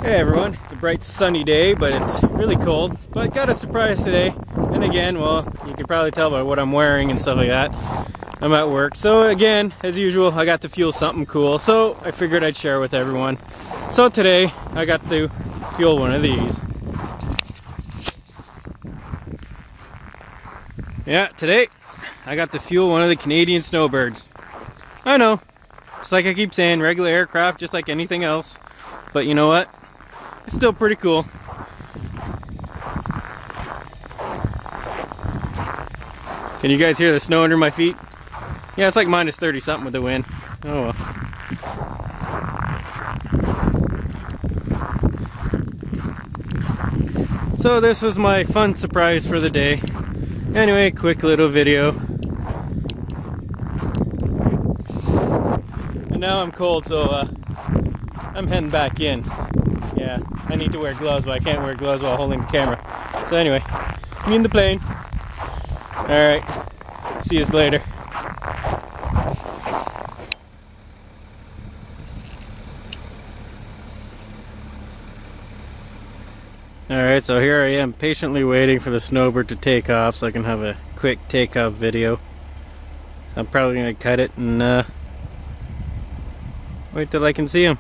Hey everyone, it's a bright sunny day, but it's really cold. But got a surprise today. And again, well, you can probably tell by what I'm wearing and stuff like that. I'm at work. So again, as usual, I got to fuel something cool. So I figured I'd share with everyone. So today, I got to fuel one of these. Yeah, today, I got to fuel one of the Canadian snowbirds. I know, it's like I keep saying, regular aircraft, just like anything else. But you know what? It's still pretty cool. Can you guys hear the snow under my feet? Yeah, it's like minus 30 something with the wind. Oh well. So this was my fun surprise for the day. Anyway, quick little video. And now I'm cold, so I'm heading back in. Yeah, I need to wear gloves, but I can't wear gloves while holding the camera. So anyway, me in the plane. Alright, see you later. Alright, so here I am patiently waiting for the snowbird to take off so I can have a quick takeoff video. I'm probably going to cut it and wait till I can see him.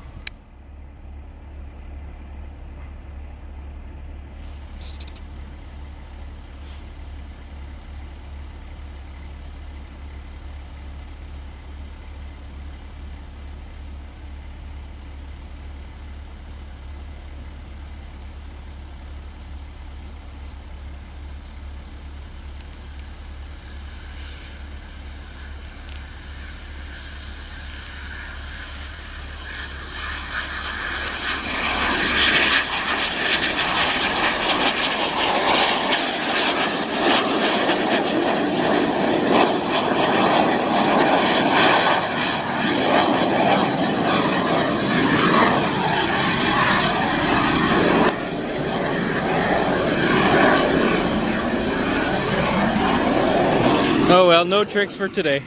Oh well, no tricks for today.